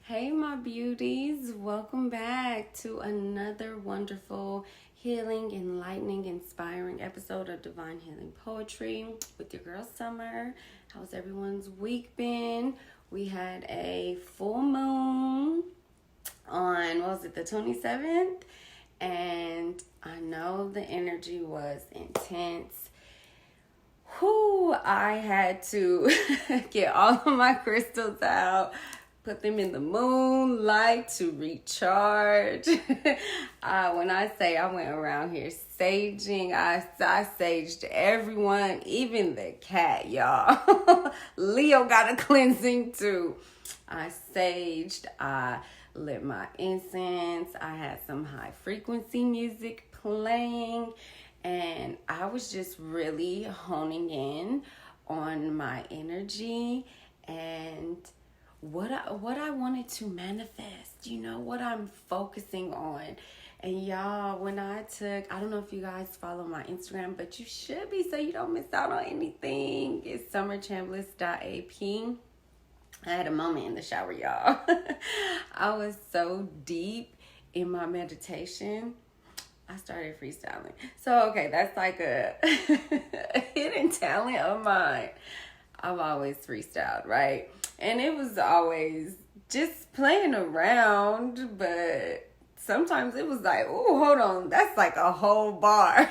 Hey, my beauties, welcome back to another wonderful, healing, enlightening, inspiring episode of Divine Healing Poetry with your girl Summer. How's everyone's week been? We had a full moon on, the 27th? And I know the energy was intense. I had to get all of my crystals out, put them in the moonlight to recharge. When I say I went around here saging, I saged everyone, even the cat, y'all. Leo got a cleansing too. I saged, I lit my incense, I had some high frequency music playing, and I was just really honing in on my energy and what I wanted to manifest, what I'm focusing on. And y'all, when I don't know if you guys follow my Instagram, but you should be so you don't miss out on anything. It's sommerchambliss.ap. I had a moment in the shower, y'all. I was so deep in my meditation. I started freestyling. So, okay, that's like a hidden talent of mine. I've always freestyled, right? And it was always just playing around, but sometimes it was like, oh, hold on, that's like a whole bar.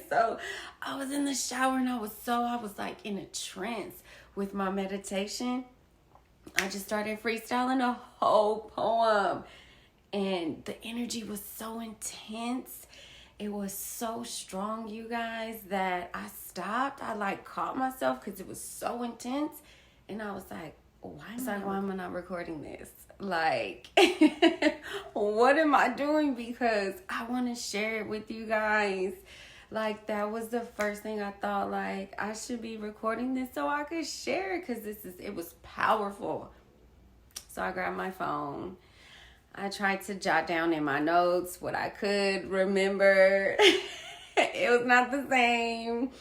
So I was in the shower and I was like in a trance with my meditation. I just started freestyling a whole poem. And the energy was so intense. It was so strong, you guys, that I stopped. I caught myself because it was so intense. And I was like, why am I not recording this? What am I doing? Because I want to share it with you guys. That was the first thing I thought, I should be recording this so I could share it because it was powerful. So I grabbed my phone. I tried to jot down in my notes what I could remember. It was not the same.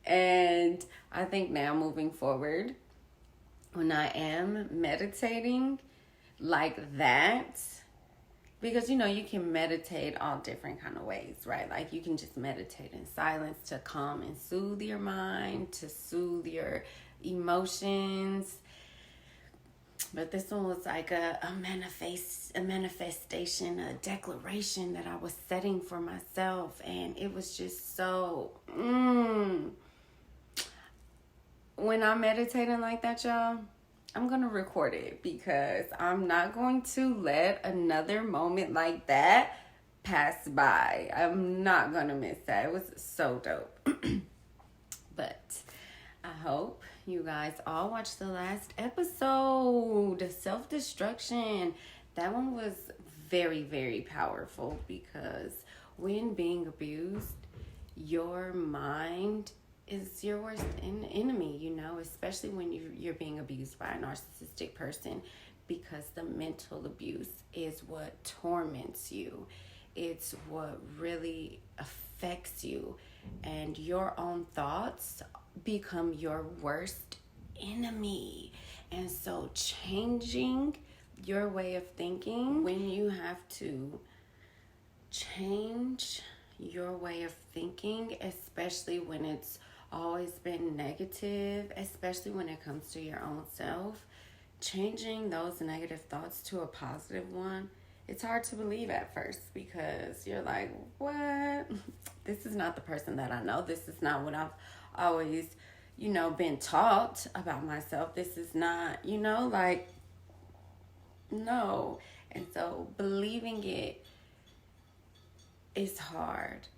And I think now moving forward, when I am meditating like that, because you can meditate all different kind of ways, right? You can just meditate in silence to calm and soothe your mind, to soothe your emotions. But this one was like a manifestation, a declaration that I was setting for myself. And it was just so, when I'm meditating like that, y'all, I'm going to record it because I'm not going to let another moment like that pass by. I'm not going to miss that. It was so dope. But I hope you guys all watched the last episode, Self-Destruction. That one was very, very powerful because when being abused, your mind is your worst enemy, especially when you're being abused by a narcissistic person, because the mental abuse is what torments you. It's what really affects you, and your own thoughts become your worst enemy. And so changing your way of thinking, when you have to change your way of thinking, especially when it's always been negative, especially when it comes to your own self, changing those negative thoughts to a positive one, it's hard to believe at first because you're like, what? This is not the person that I know. This is not what I've always, been taught about myself. This is not, no. And so believing it is hard.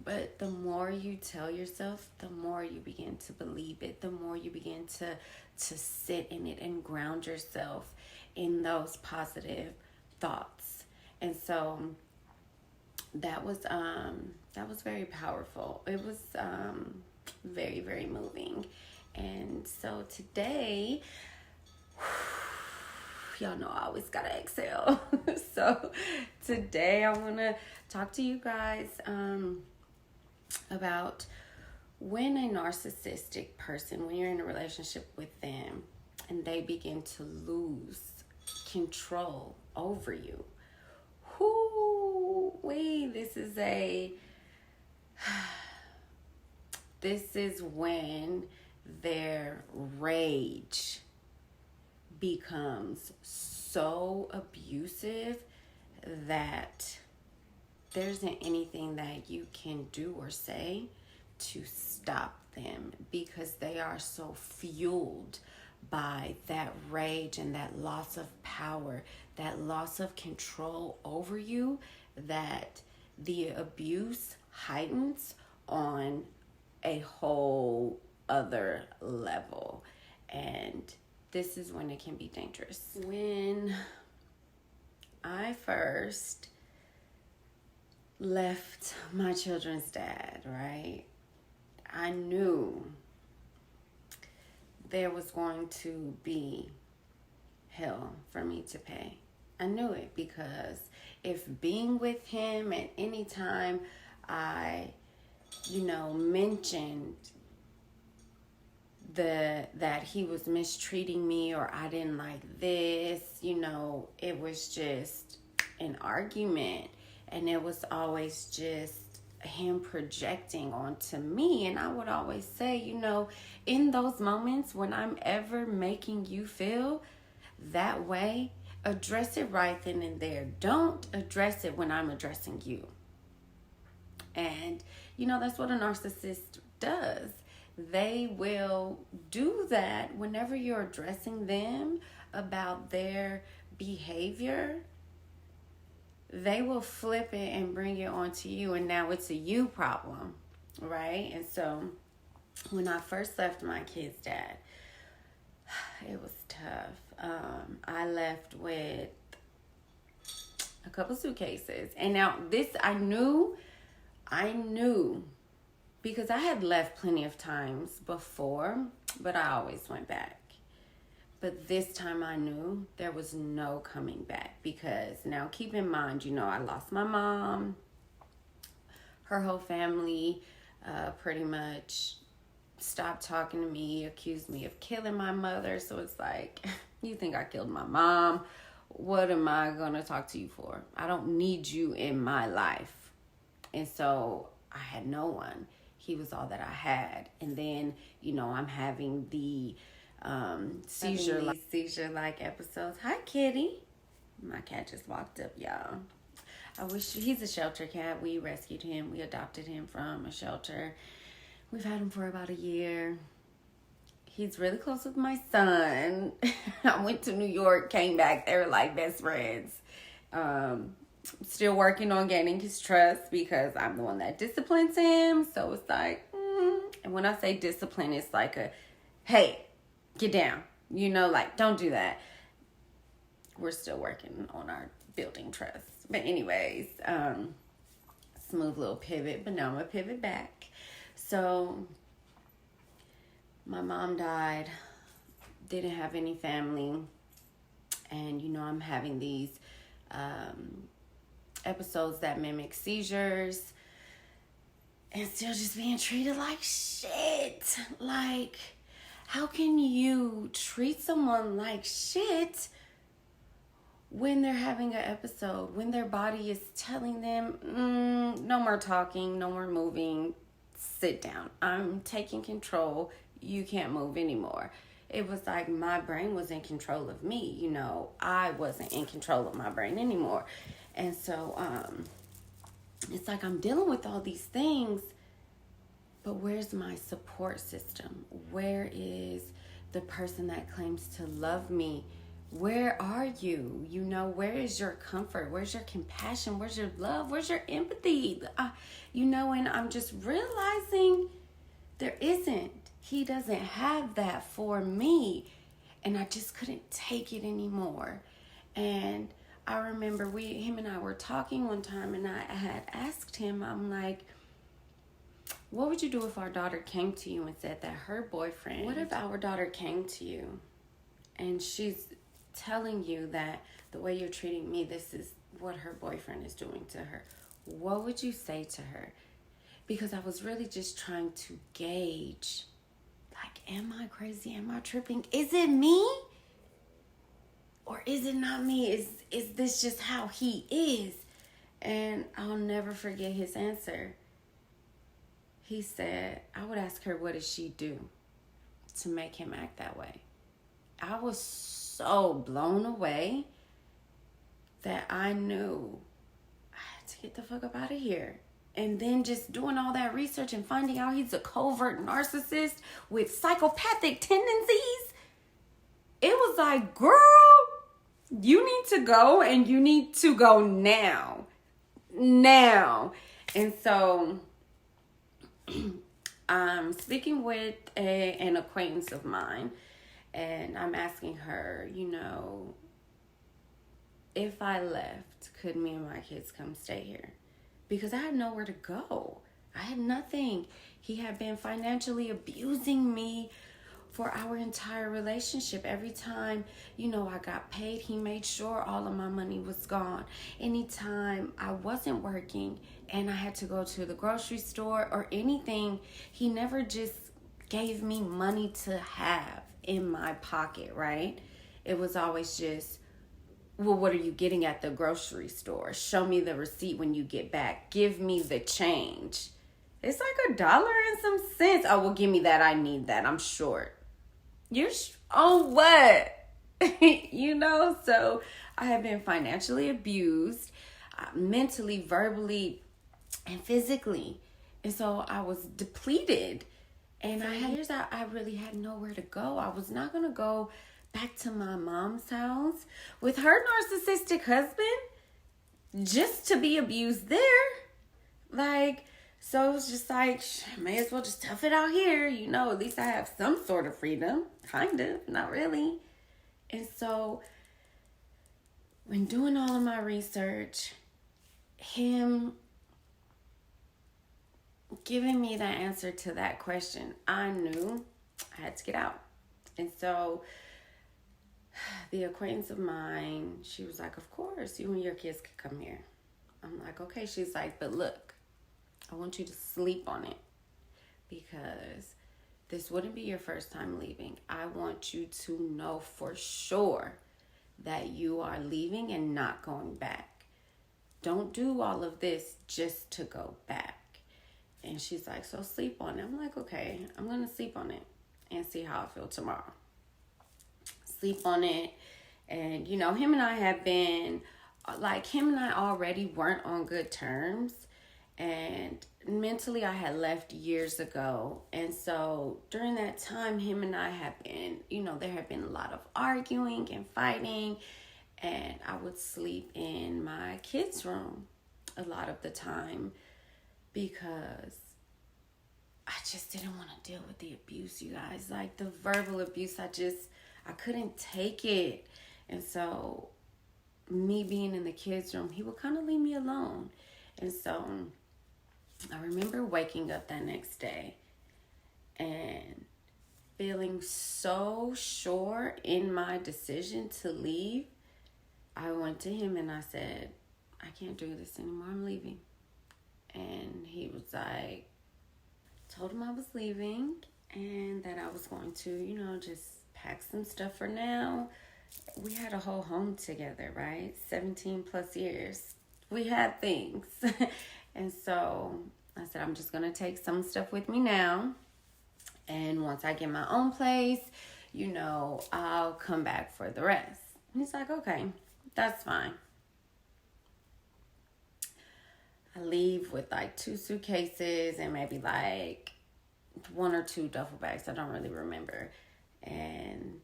But the more you tell yourself, the more you begin to believe it, the more you begin to sit in it and ground yourself in those positive thoughts. And so that was very powerful. It was very, very moving. And so today, y'all know I always gotta exhale. So today I want to talk to you guys about when a narcissistic person, when you're in a relationship with them and they begin to lose control over you. Whoo-wee, this is when their rage becomes so abusive that there isn't anything that you can do or say to stop them, because they are so fueled by that rage and that loss of power, that loss of control over you, that the abuse heightens on a whole other level. And this is when it can be dangerous. When I first left my children's dad, right, I knew there was going to be hell for me to pay. I knew it, because if being with him at any time I, mentioned that he was mistreating me, or I didn't like this, it was just an argument, and it was always just him projecting onto me. And I would always say, in those moments when I'm ever making you feel that way, address it right then and there. Don't address it when I'm addressing you. And that's what a narcissist does. They will do that whenever you're addressing them about their behavior. They will flip it and bring it onto you, and now it's a you problem, right? And so when I first left my kid's dad, it was tough. I left with a couple suitcases. And now this, I knew, because I had left plenty of times before, but I always went back. But this time I knew there was no coming back, because now keep in mind, I lost my mom. Her whole family pretty much stopped talking to me, accused me of killing my mother. So it's like, you think I killed my mom? What am I going to talk to you for? I don't need you in my life. And so I had no one. He was all that I had. And then, I'm having the seizure-like episodes. Hi, kitty. My cat just walked up, y'all. He's a shelter cat. We rescued him. We adopted him from a shelter. We've had him for about a year. He's really close with my son. I went to New York, came back. They were like best friends. Still working on gaining his trust, because I'm the one that disciplines him. So it's like, and when I say discipline, it's like hey, get down. Don't do that. We're still working on our building trust. But anyways, smooth little pivot. But now I'm going to pivot back. So my mom died. Didn't have any family. And, I'm having these episodes that mimic seizures. And still just being treated like shit. Like, how can you treat someone like shit when they're having an episode, when their body is telling them, no more talking, no more moving, sit down. I'm taking control. You can't move anymore. It was like my brain was in control of me. I wasn't in control of my brain anymore. And so it's like I'm dealing with all these things, but where's my support system? Where is the person that claims to love me? Where are you? Where is your comfort? Where's your compassion? Where's your love? Where's your empathy? And I'm just realizing there isn't. He doesn't have that for me. And I just couldn't take it anymore. And I remember him and I were talking one time, and I had asked him, I'm like, what would you do if our daughter came to you and said that her boyfriend, what if our daughter came to you and she's telling you that the way you're treating me, this is what her boyfriend is doing to her? What would you say to her? Because I was really just trying to gauge, like, am I crazy? Am I tripping? Is it me? Or is it not me? Is this just how he is? And I'll never forget his answer. He said, I would ask her, what did she do to make him act that way? I was so blown away that I knew I had to get the fuck up out of here. And then just doing all that research and finding out he's a covert narcissist with psychopathic tendencies. It was like, girl, you need to go, and you need to go now. Now. And so I'm speaking with an acquaintance of mine, and I'm asking her, if I left, could me and my kids come stay here? Because I had nowhere to go. I had nothing. He had been financially abusing me for our entire relationship. Every time, I got paid, he made sure all of my money was gone. Anytime I wasn't working and I had to go to the grocery store or anything, he never just gave me money to have in my pocket, right? It was always just, well, what are you getting at the grocery store? Show me the receipt when you get back. Give me the change. It's like $1 and some cents. Oh, well, give me that. I need that. I'm short. You're on what? So I have been financially abused, mentally, verbally, and physically. And so I was depleted. And I really had nowhere to go. I was not going to go back to my mom's house with her narcissistic husband just to be abused there. So it was just like, may as well just tough it out here. At least I have some sort of freedom. Kind of, not really. And so when doing all of my research, him giving me the answer to that question, I knew I had to get out. And so the acquaintance of mine, she was like, of course, you and your kids could come here. I'm like, okay. She's like, but look, I want you to sleep on it because this wouldn't be your first time leaving. I want you to know for sure that you are leaving and not going back. Don't do all of this just to go back. And she's like, so sleep on it. I'm like, okay, I'm going to sleep on it and see how I feel tomorrow. Sleep on it. And, him and I have been, him and I already weren't on good terms. And mentally, I had left years ago. And so during that time, him and I have been, there have been a lot of arguing and fighting. And I would sleep in my kids' room a lot of the time because I just didn't want to deal with the abuse, you guys. The verbal abuse, I couldn't take it. And so me being in the kids' room, he would kind of leave me alone. And so I remember waking up that next day and feeling so sure in my decision to leave. I went to him and I said, I can't do this anymore. I'm leaving. And he was like, told him I was leaving and that I was going to, just pack some stuff for now. We had a whole home together, right? 17 plus years. We had things. And so I said, I'm just going to take some stuff with me now. And once I get my own place, I'll come back for the rest. And he's like, okay, that's fine. I leave with 2 suitcases and maybe 1 or 2 duffel bags. I don't really remember. And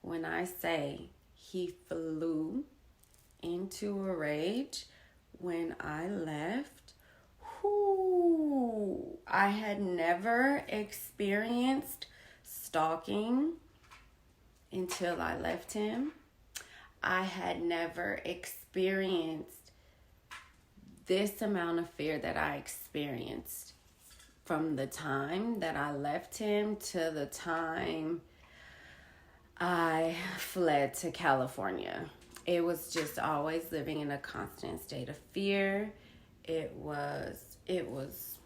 when I say he flew into a rage when I left, I had never experienced stalking until I left him. I had never experienced this amount of fear that I experienced from the time that I left him to the time I fled to California. It was just always living in a constant state of fear. It was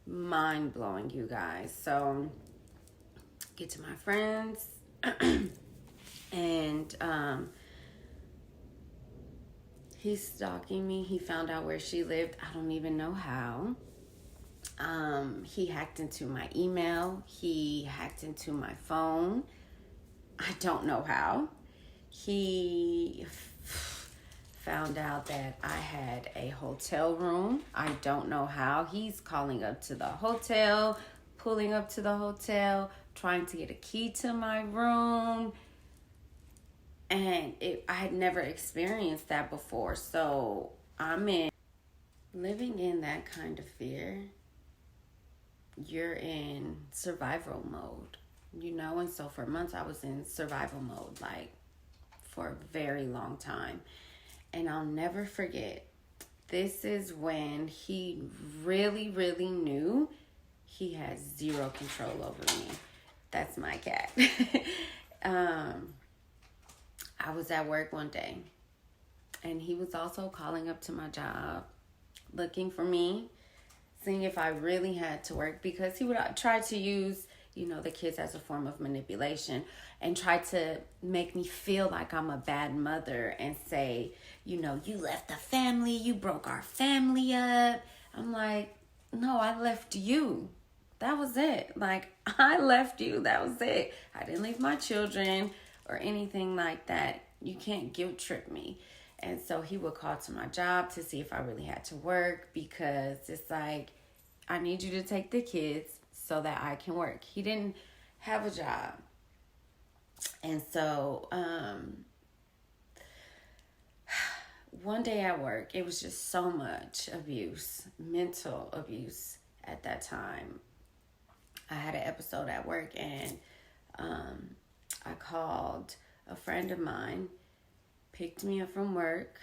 mind-blowing, you guys. So, get to my friends. And he's stalking me. He found out where she lived. I don't even know how. He hacked into my email. He hacked into my phone. I don't know how. He found out that I had a hotel room. I don't know how. He's calling up to the hotel, pulling up to the hotel, trying to get a key to my room. And I had never experienced that before. So living in that kind of fear. You're in survival mode, and so for months I was in survival mode, like for a very long time. And I'll never forget, this is when he really, really knew he had zero control over me. That's my cat. I was at work one day, and he was also calling up to my job, looking for me, seeing if I really had to work, because he would try to use, the kids as a form of manipulation and try to make me feel like I'm a bad mother and say, you left the family, you broke our family up. I'm like, no, I left you. That was it. Like, I left you. That was it. I didn't leave my children or anything like that. You can't guilt trip me. And so he would call to my job to see if I really had to work, because it's like, I need you to take the kids so that I can work. He didn't have a job. And so one day at work, it was just so much abuse, mental abuse at that time. I had an episode at work, and I called a friend of mine, picked me up from work.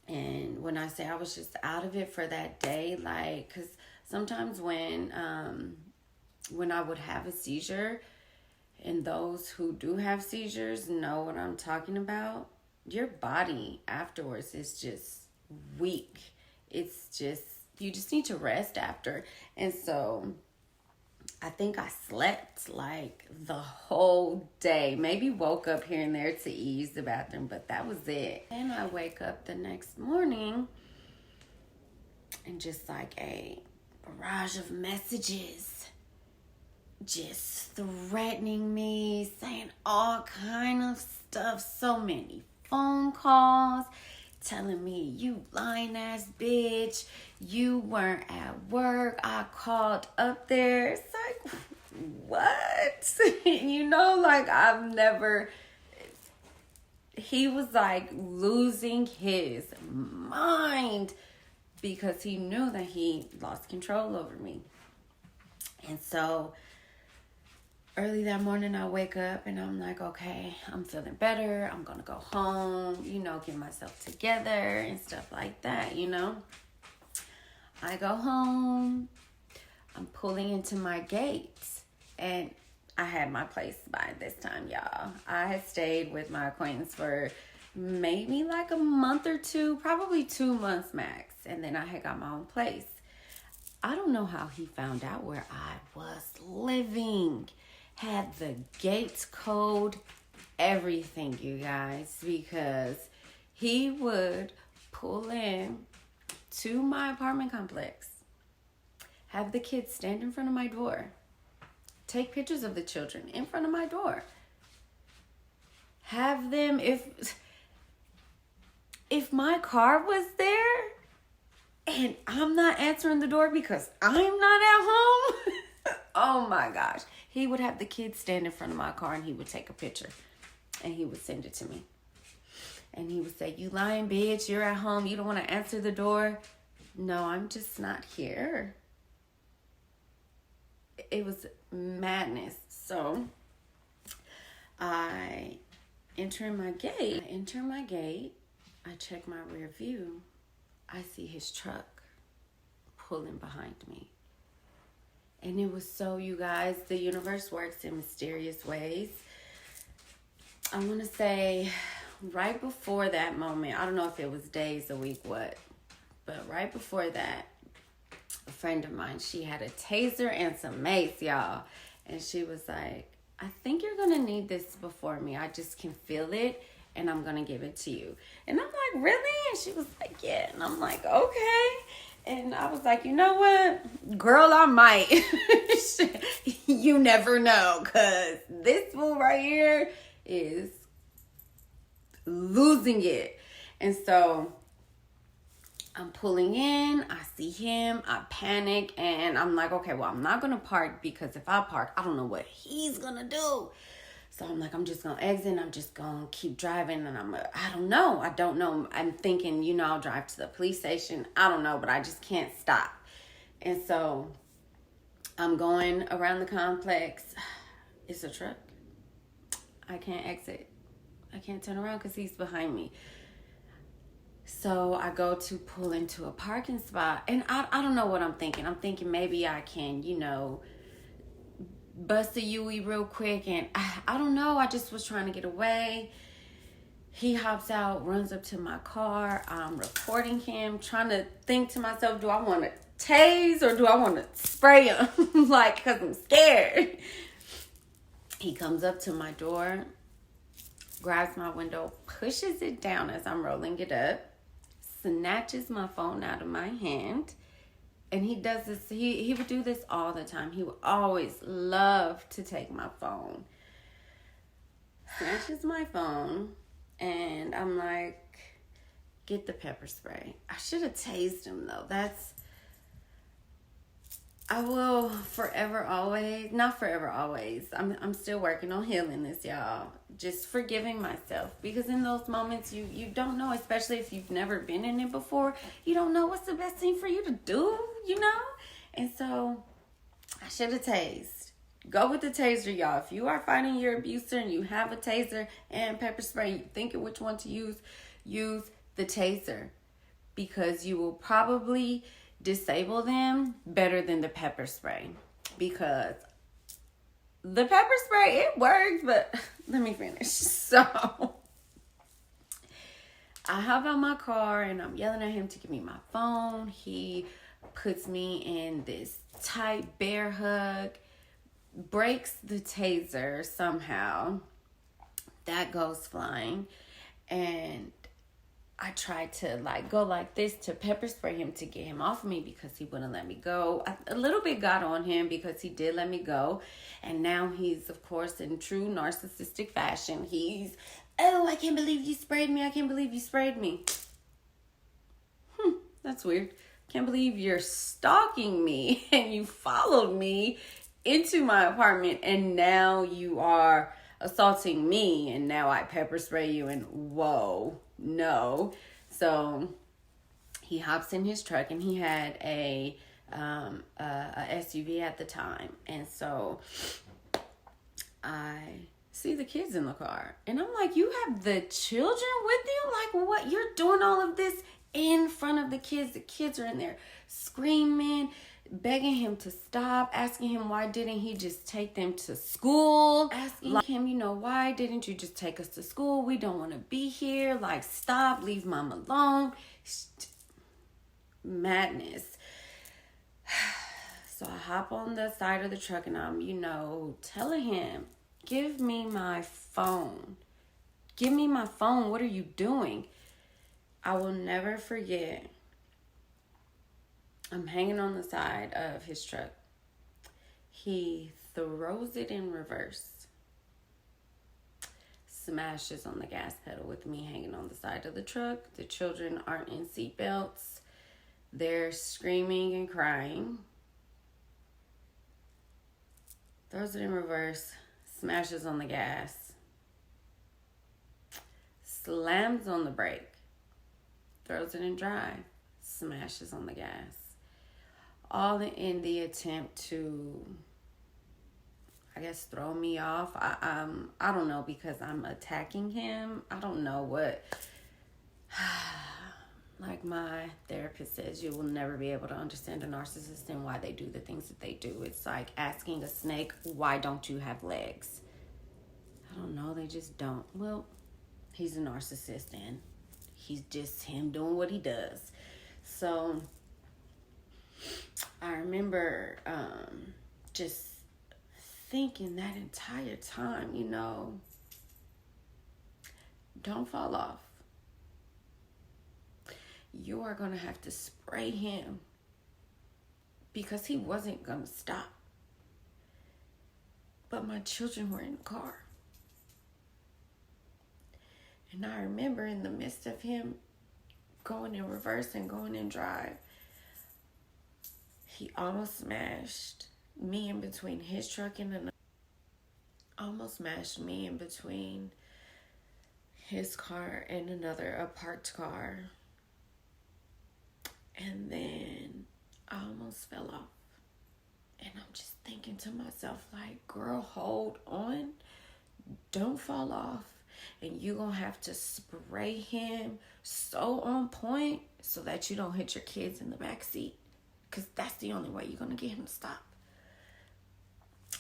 And when I say I was just out of it for that day, like, because sometimes when I would have a seizure, and those who do have seizures know what I'm talking about, your body afterwards is just weak. It's just, you just need to rest after. And so I think I slept like the whole day. Maybe woke up here and there to use the bathroom, but that was it. And I wake up the next morning, and just like a barrage of messages just threatening me, saying all kind of stuff. So many phone calls telling me, you lying ass bitch, you weren't at work. I called up there. It's like, what? Like, I've never, he was like losing his mind, because he knew that he lost control over me. And so early that morning, I wake up and I'm like, okay, I'm feeling better. I'm going to go home, get myself together and stuff like that, I go home. I'm pulling into my gates, and I had my place by this time, y'all. I had stayed with my acquaintance for maybe like a month or two, probably 2 months max. And then I had got my own place. I don't know how he found out where I was living. Had the gates code, everything, you guys, because he would pull in to my apartment complex, have the kids stand in front of my door, take pictures of the children in front of my door, have them, if my car was there and I'm not answering the door because I'm not at home, oh my gosh, he would have the kids stand in front of my car, and he would take a picture and he would send it to me. And he would say, you lying bitch, you're at home, you don't want to answer the door. No, I'm just not here. It was madness. So I enter my gate. I check my rear view. I see his truck pulling behind me. And it was so, you guys, the universe works in mysterious ways. I want to say right before that moment, I don't know if it was days, a week, what, but right before that, a friend of mine, she had a taser and some mace, y'all. And she was like, I think you're going to need this before me. I just can feel it, and I'm going to give it to you. And I'm like, really? And she was like, yeah. And I'm like, okay. And I was like, you know what? Girl, I might. You never know, because this fool right here is losing it. And so I'm pulling in, I see him, I panic, and I'm like, okay, well, I'm not going to park, because if I park, I don't know what he's going to do. So I'm like, I'm just going to exit, and I'm just going to keep driving, and I don't know. I'm thinking, I'll drive to the police station. I don't know, but I just can't stop. And so I'm going around the complex. It's a truck. I can't exit. I can't turn around because he's behind me. So I go to pull into a parking spot, and I don't know what I'm thinking. I'm thinking maybe I can, bust a Yui real quick, and I don't know. I just was trying to get away. He hops out, runs up to my car. I'm reporting him, trying to think to myself, do I want to tase or do I want to spray him? Because I'm scared. He comes up to my door, grabs my window, pushes it down as I'm rolling it up, snatches my phone out of my hand. And he does this, he would do this all the time. He would always love to take my phone. Snatches my phone, and I'm like, get the pepper spray. I should have tased him, though. I will forever, always, not forever, always. I'm still working on healing this, y'all. Just forgiving myself. Because in those moments, you don't know, especially if you've never been in it before, you don't know what's the best thing for you to do, And so, I should have tased. Go with the taser, y'all. If you are fighting your abuser and you have a taser and pepper spray, you thinking which one to use the taser. Because you will probably disable them better than the pepper spray, because the pepper spray, it works, but let me finish. So I hop out my car and I'm yelling at him to give me my phone. He puts me in this tight bear hug, breaks the taser somehow. That goes flying, and I tried to go like this to pepper spray him to get him off of me, because he wouldn't let me go. A little bit got on him because he did let me go. And now he's, of course, in true narcissistic fashion. He's, oh, I can't believe you sprayed me. I can't believe you sprayed me. That's weird. Can't believe you're stalking me and you followed me into my apartment, and now you are assaulting me, and now I pepper spray you, and whoa. No. So he hops in his truck, and he had a SUV at the time. And so I see the kids in the car, and I'm like, you have the children with you? Like, what? You're doing all of this in front of the kids. The kids are in there screaming, begging him to stop, asking him why didn't he just take them to school, asking him, why didn't you just take us to school? We don't want to be here. Stop, leave mom alone. Madness. So I hop on the side of the truck, and I'm, telling him, give me my phone. Give me my phone. What are you doing? I will never forget. I'm hanging on the side of his truck. He throws it in reverse. Smashes on the gas pedal with me hanging on the side of the truck. The children aren't in seatbelts. They're screaming and crying. Throws it in reverse. Smashes on the gas. Slams on the brake. Throws it in drive. Smashes on the gas. All in the attempt to, I guess, throw me off. I don't know, because I'm attacking him. I don't know what. Like my therapist says, you will never be able to understand a narcissist and why they do the things that they do. It's like asking a snake, why don't you have legs? I don't know. They just don't. Well, he's a narcissist, and he's just him doing what he does. So I remember just thinking that entire time, don't fall off. You are going to have to spray him because he wasn't going to stop. But my children were in the car. And I remember in the midst of him going in reverse and going in drive, he almost smashed me in between his truck and another. Almost smashed me in between his car and a parked car. And then I almost fell off. And I'm just thinking to myself, like, girl, hold on. Don't fall off. And you're going to have to spray him so on point so that you don't hit your kids in the back seat. Because that's the only way you're going to get him to stop.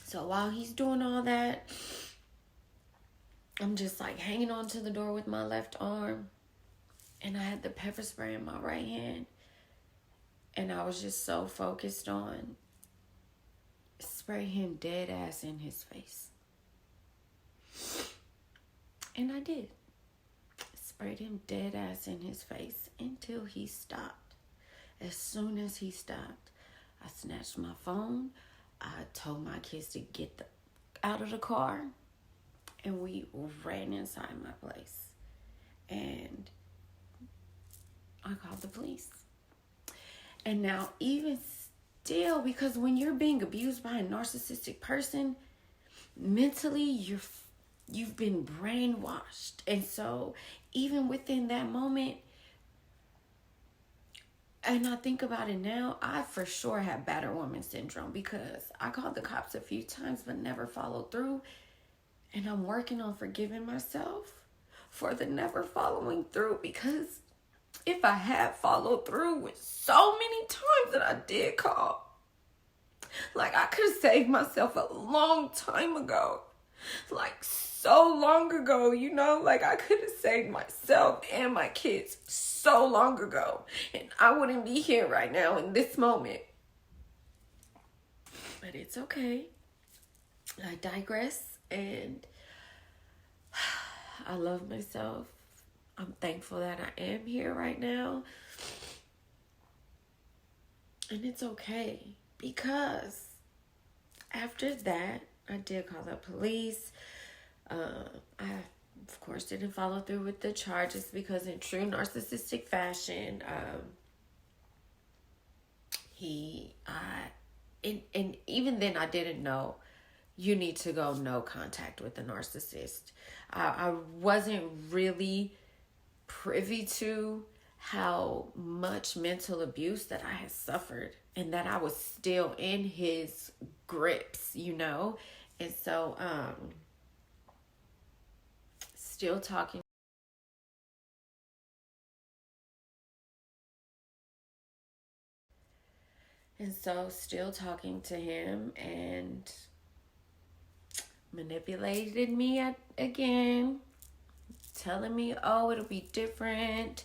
So while he's doing all that, I'm just like hanging on to the door with my left arm. And I had the pepper spray in my right hand. And I was just so focused on spray him dead ass in his face. And I did. Sprayed him dead ass in his face until he stopped. As soon as he stopped, I snatched my phone. I told my kids to get out of the car. And we ran inside my place. And I called the police. And now even still, because when you're being abused by a narcissistic person, mentally you've been brainwashed. And so even within that moment, and I think about it now, I for sure have battered woman syndrome because I called the cops a few times but never followed through. And I'm working on forgiving myself for the never following through, because if I had followed through with so many times that I did call, like, I could have saved myself a long time ago. Like, so long ago, like, I could have saved myself and my kids so long ago. And I wouldn't be here right now in this moment. But it's okay. I digress, and I love myself. I'm thankful that I am here right now. And it's okay, because after that, I did call the police. I, of course, didn't follow through with the charges because in true narcissistic fashion, and even then I didn't know you need to go no contact with the narcissist. I wasn't really privy to how much mental abuse that I had suffered and that I was still in his grips, And so, still talking. And so still talking to him and manipulated me again, telling me, oh, it'll be different.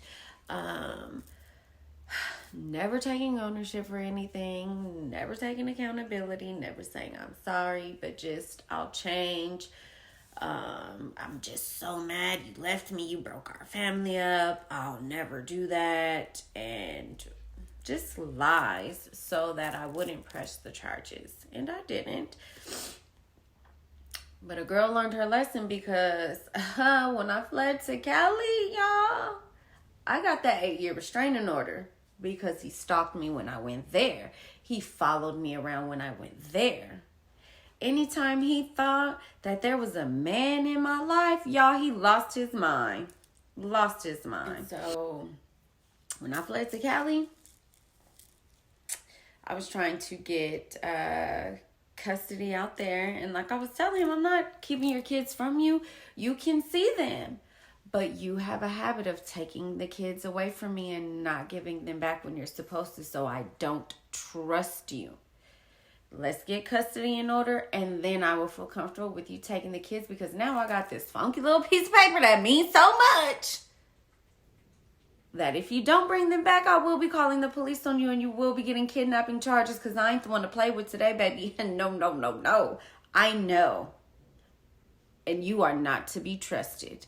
Never taking ownership for anything, never taking accountability, never saying I'm sorry, but just I'll change. I'm just so mad you left me, you broke our family up, I'll never do that, and just lies so that I wouldn't press the charges. And I didn't. But a girl learned her lesson, because when I fled to Cali, y'all, I got that 8-year restraining order because he stalked me when I went there. He followed me around when I went there. Anytime he thought that there was a man in my life, y'all, he lost his mind. And so when I fled to Cali, I was trying to get custody out there. And like I was telling him, I'm not keeping your kids from you. You can see them. But you have a habit of taking the kids away from me and not giving them back when you're supposed to. So I don't trust you. Let's get custody in order, and then I will feel comfortable with you taking the kids, because now I got this funky little piece of paper that means so much that if you don't bring them back, I will be calling the police on you, and you will be getting kidnapping charges, because I ain't the one to play with today, baby. No. I know, and you are not to be trusted.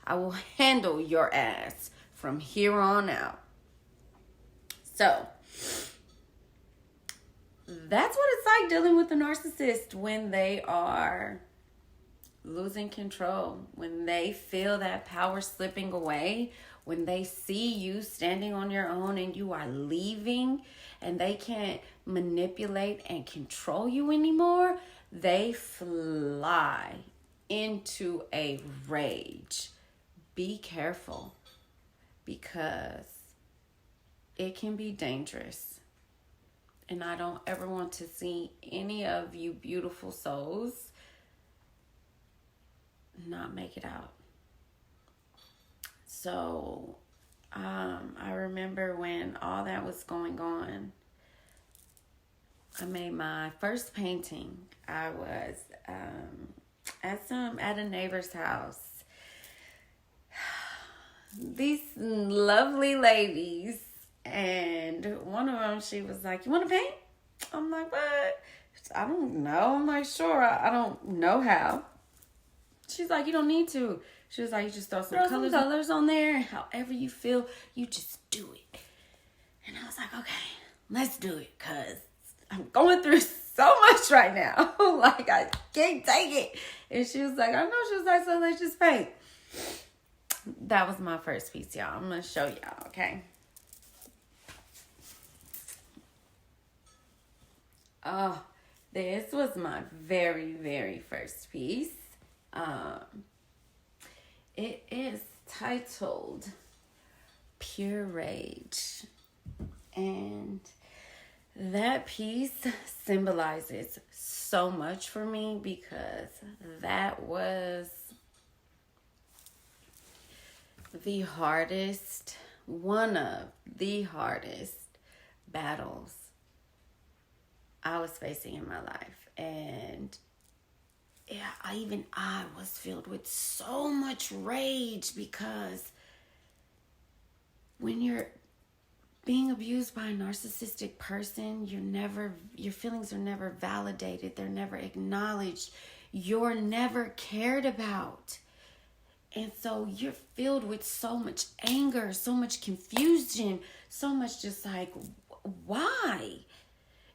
I will handle your ass from here on out. So, that's what it's like dealing with a narcissist when they are losing control, when they feel that power slipping away, when they see you standing on your own and you are leaving and they can't manipulate and control you anymore. They fly into a rage. Be careful, because it can be dangerous. And I don't ever want to see any of you beautiful souls not make it out. So, I remember when all that was going on, I made my first painting. I was at a neighbor's house. These lovely ladies, and one of them, she was like, "You want to paint?" I'm like, "What?" "I don't know." I'm like, "Sure, I don't know how." She's like, "You don't need to." She was like, "You just throw some colors on there, and however you feel, you just do it." And I was like, "Okay, let's do it, because I'm going through so much right now. Like, I can't take it." And she was like, "I know." She was like, "So let's just paint." That was my first piece, y'all. I'm going to show y'all, okay? Oh, this was my very, very first piece. It is titled Pure Rage. And that piece symbolizes so much for me, because that was one of the hardest battles I was facing in my life. And yeah, I was filled with so much rage, because when you're being abused by a narcissistic person, your feelings are never validated. They're never acknowledged. You're never cared about. And so you're filled with so much anger, so much confusion, so much just like, why?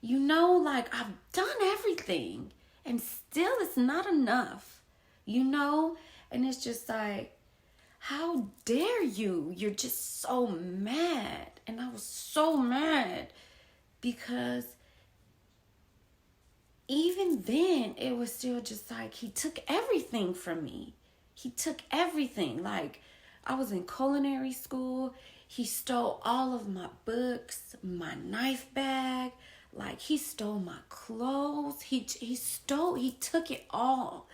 You know, like, I've done everything and still it's not enough, you know? And it's just like, how dare you? You're just so mad. And I was so mad, because even then it was still just like, he took everything from me. He took everything. Like, I was in culinary school. He stole all of my books, my knife bag. Like, he stole my clothes. He took it all.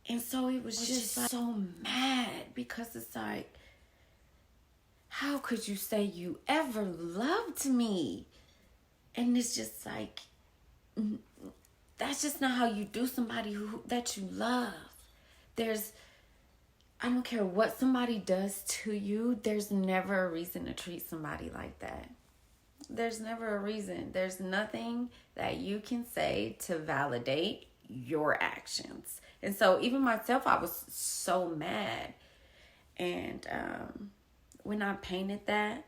And so it was just like, so mad, because it's like, how could you say you ever loved me? And it's just like, that's just not how you do somebody that you love. I don't care what somebody does to you, there's never a reason to treat somebody like that. There's never a reason. There's nothing that you can say to validate your actions. And so even myself, I was so mad. And when I painted that,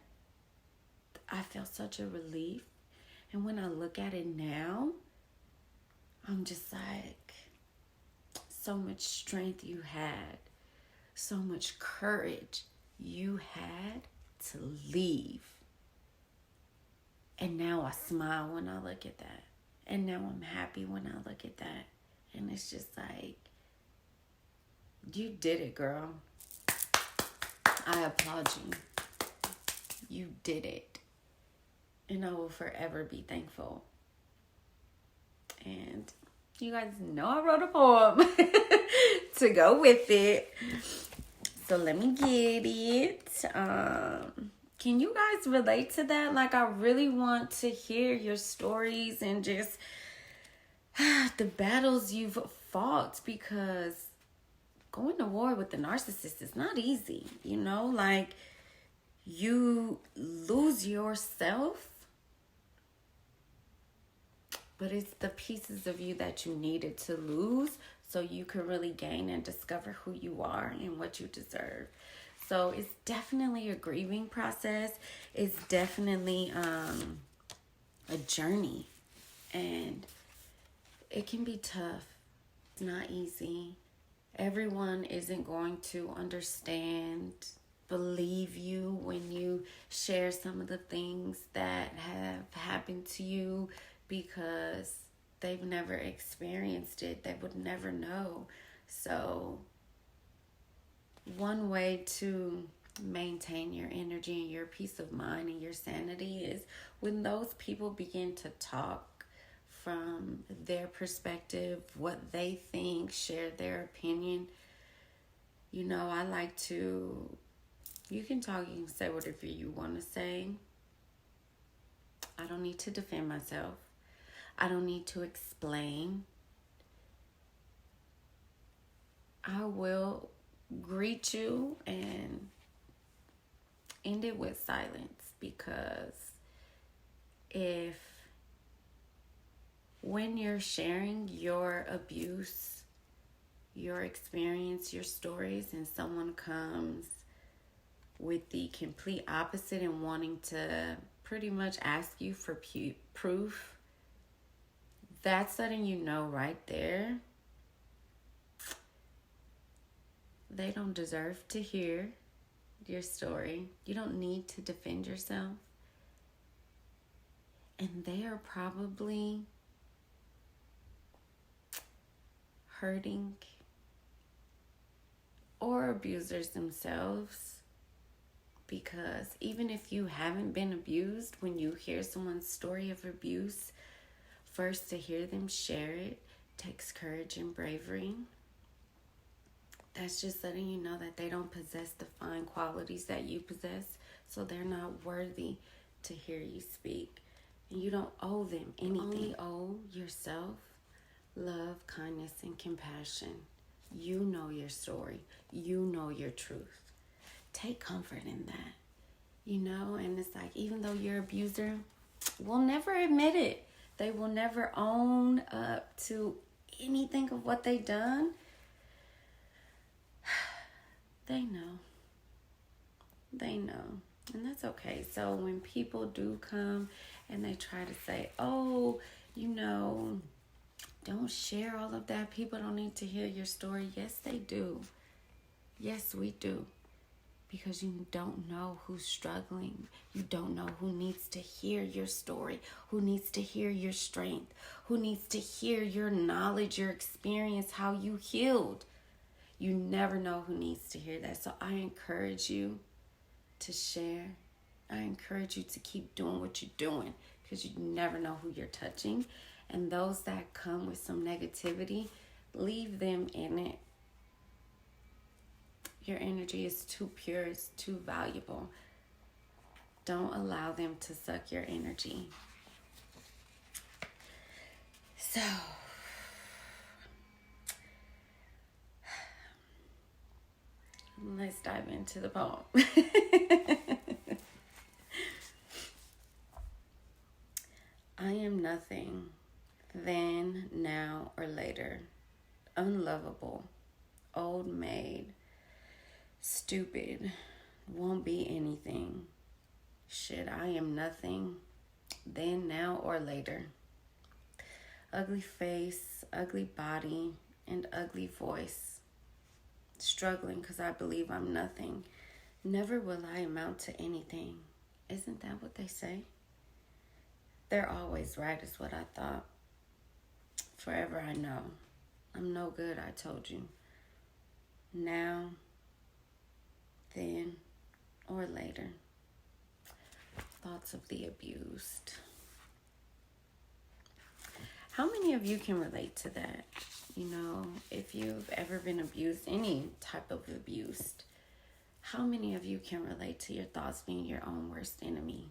I felt such a relief. And when I look at it now, I'm just like, so much strength you had. So much courage you had to leave. And now I smile when I look at that. And now I'm happy when I look at that. And it's just like, you did it, girl. I applaud you. You did it. And I will forever be thankful. And you guys know I wrote a poem to go with it. So let me get it. Can you guys relate to that? Like, I really want to hear your stories and just the battles you've fought, because going to war with the narcissist is not easy, you know? Like, you lose yourself but it's the pieces of you that you needed to lose so you could really gain and discover who you are and what you deserve. So it's definitely a grieving process. It's definitely a journey, and it can be tough. It's not easy. Everyone isn't going to understand, believe you when you share some of the things that have happened to you, because they've never experienced it. They would never know. So one way to maintain your energy and your peace of mind and your sanity is when those people begin to talk from their perspective, what they think, share their opinion. You know, I like to, you can talk, you can say whatever you want to say. I don't need to defend myself. I don't need to explain. I will greet you and end it with silence, because if when you're sharing your abuse, your experience, your stories, and someone comes with the complete opposite and wanting to pretty much ask you for proof, that's letting you know right there they don't deserve to hear your story. You don't need to defend yourself. And they are probably hurting or abusers themselves, because even if you haven't been abused, when you hear someone's story of abuse, first to hear them share it takes courage and bravery. That's just letting you know that they don't possess the fine qualities that you possess, so they're not worthy to hear you speak. And you don't owe them anything. You only owe yourself love, kindness, and compassion. You know your story. You know your truth. Take comfort in that. You know, and it's like, even though your abuser will never admit it, they will never own up to anything of what they done, they know. They know. And that's okay. So when people do come and they try to say, oh, you know, don't share all of that, people don't need to hear your story. Yes, they do. Yes, we do. Because you don't know who's struggling. You don't know who needs to hear your story, who needs to hear your strength, who needs to hear your knowledge, your experience, how you healed. You never know who needs to hear that. So I encourage you to share. I encourage you to keep doing what you're doing, because you never know who you're touching. And those that come with some negativity, leave them in it. Your energy is too pure, it's too valuable. Don't allow them to suck your energy. So, let's dive into the poem. I am nothing, then, now, or later. Unlovable, old maid, stupid, won't be anything. Shit, I am nothing, then, now, or later. Ugly face, ugly body, and ugly voice. Struggling because I believe I'm nothing. Never will I amount to anything. Isn't that what they say? They're always right, is what I thought. Forever I know. I'm no good, I told you. Now, then, or later. Thoughts of the abused. How many of you can relate to that? You know, if you've ever been abused, any type of abused, how many of you can relate to your thoughts being your own worst enemy?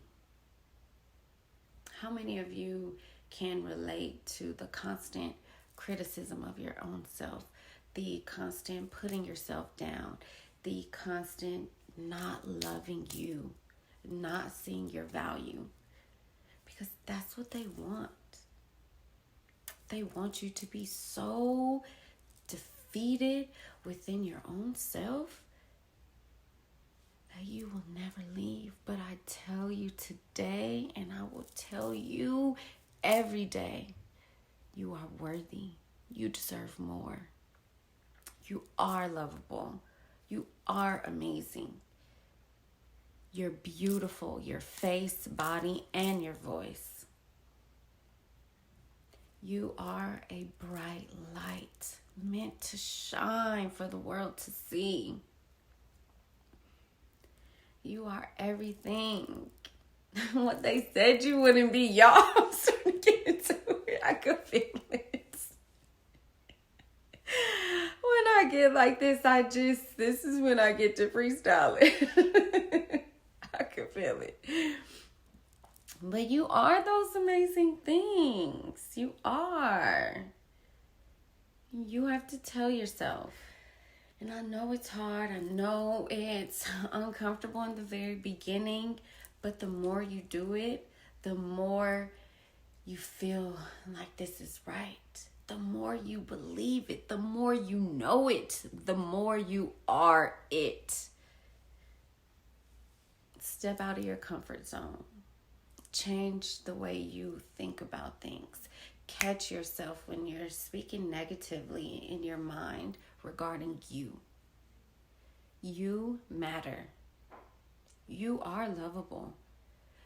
How many of you can relate to the constant criticism of your own self, the constant putting yourself down, the constant not loving you, not seeing your value? Because that's what they want. They want you to be so defeated within your own self that you will never leave. But I tell you today, and I will tell you every day, you are worthy. You deserve more. You are lovable. You are amazing. You're beautiful, your face, body, and your voice. You are a bright light meant to shine for the world to see. You are everything. What they said you wouldn't be, y'all. I'm starting to get into it. I could feel it. When I get like this, this is when I get to freestyling. I can feel it. But you are those amazing things. You are. You have to tell yourself. And I know it's hard. I know it's uncomfortable in the very beginning. But the more you do it, the more you feel like this is right. The more you believe it, the more you know it, the more you are it. Step out of your comfort zone. Change the way you think about things. Catch yourself when you're speaking negatively in your mind regarding you. You matter. You are lovable.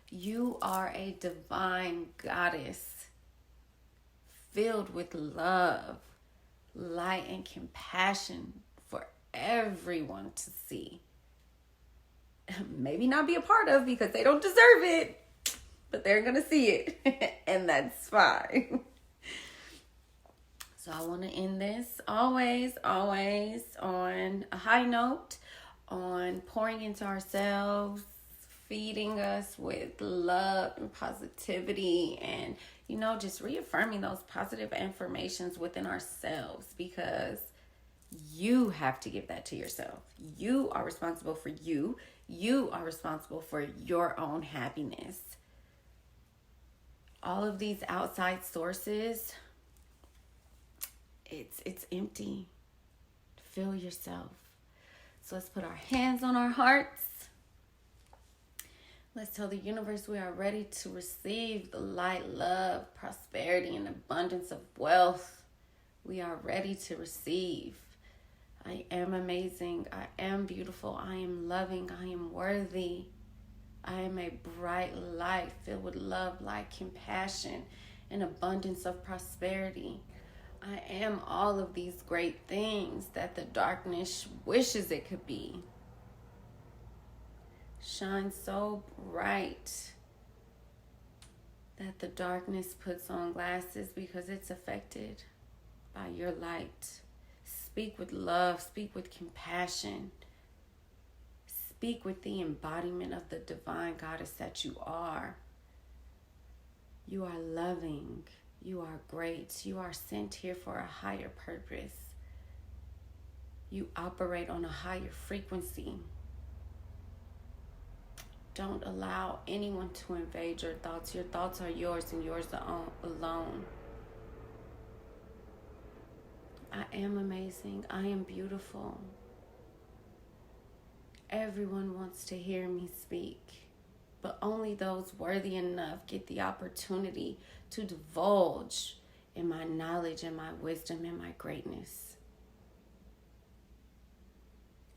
You are a divine goddess filled with love, light, and compassion for everyone to see. Maybe not be a part of because they don't deserve it, but they're going to see it, and that's fine. So I want to end this always on a high note, on pouring into ourselves, feeding us with love and positivity, and, just reaffirming those positive affirmations within ourselves, because you have to give that to yourself. You are responsible for you. You are responsible for your own happiness. All of these outside sources, it's empty. Fill yourself. So let's put our hands on our hearts. Let's tell the universe we are ready to receive the light, love, prosperity, and abundance of wealth. We are ready to receive. I am amazing. I am beautiful. I am loving. I am worthy. I am a bright light filled with love, light, compassion, and abundance of prosperity. I am all of these great things that the darkness wishes it could be. Shine so bright that the darkness puts on glasses because it's affected by your light. Speak with love. Speak with compassion. Speak with the embodiment of the divine goddess that you are. You are loving. You are great. You are sent here for a higher purpose. You operate on a higher frequency. Don't allow anyone to invade your thoughts. Your thoughts are yours and yours alone. I am amazing. I am beautiful. Everyone wants to hear me speak, but only those worthy enough get the opportunity to divulge in my knowledge and my wisdom and my greatness.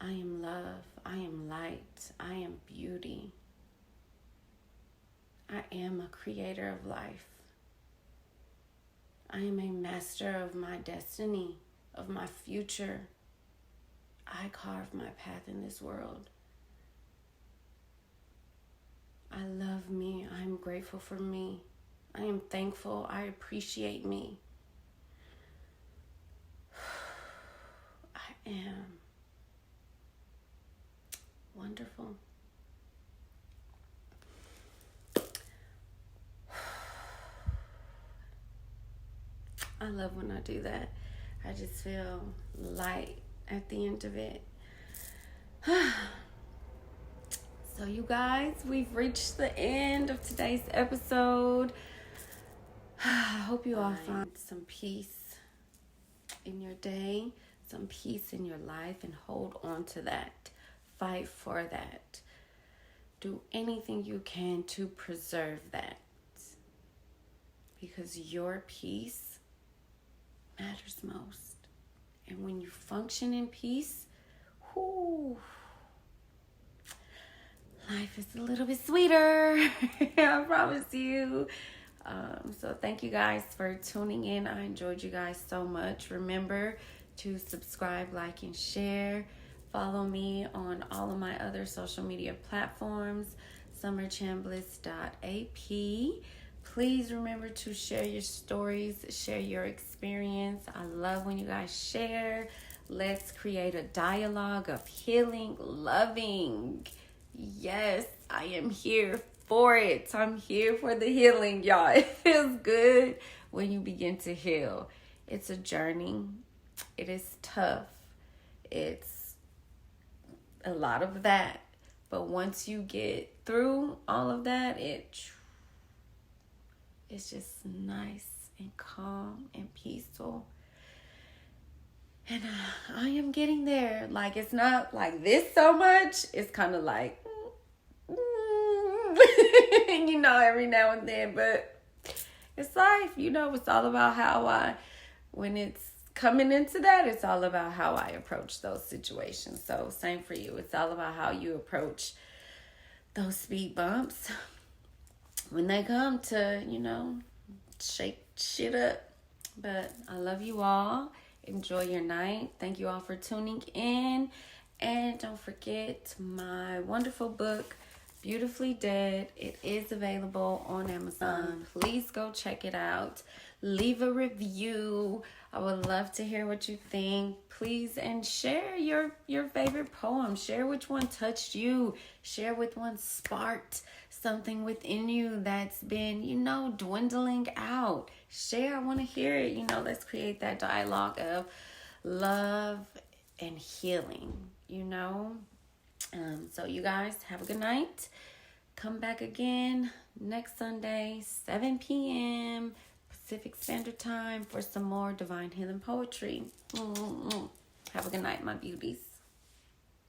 I am love. I am light. I am beauty. I am a creator of life. I am a master of my destiny, of my future. I carve my path in this world. I love me. I am grateful for me. I am thankful. I appreciate me. I am wonderful. I love when I do that. I just feel light at the end of it. So you guys, we've reached the end of today's episode. I hope you all find some peace in your day, some peace in your life, and hold on to that. Fight for that. Do anything you can to preserve that. Because your peace matters most. And when you function in peace, life is a little bit sweeter. I promise you. So thank you guys for tuning in. I enjoyed you guys so much. Remember to subscribe, like, and share. Follow me on all of my other social media platforms, sommerchambliss.ap. Please remember to share your stories, share your experience. I love when you guys share. Let's create a dialogue of healing, loving. Yes, I am here for it. I'm here for the healing, y'all. It feels good when you begin to heal. It's a journey. It is tough. It's a lot of that. But once you get through all of that, it's just nice and calm and peaceful. And I am getting there. Like, it's not like this so much. It's kind of like, every now and then. But it's life. It's all about when it's coming into that, it's all about how I approach those situations. So same for you. It's all about how you approach those speed bumps when they come to, shake shit up. But I love you all. Enjoy your night. Thank you all for tuning in. And don't forget my wonderful book, Beautifully Dead. It is available on Amazon. Please go check it out. Leave a review. I would love to hear what you think. Please, and share your favorite poem. Share which one touched you. Share which one sparked something within you that's been, dwindling out. Share. I want to hear it. Let's create that dialogue of love and healing, So you guys have a good night. Come back again next Sunday, 7 p.m. Pacific Standard Time for some more Divine Healing Poetry. Have a good night, my beauties.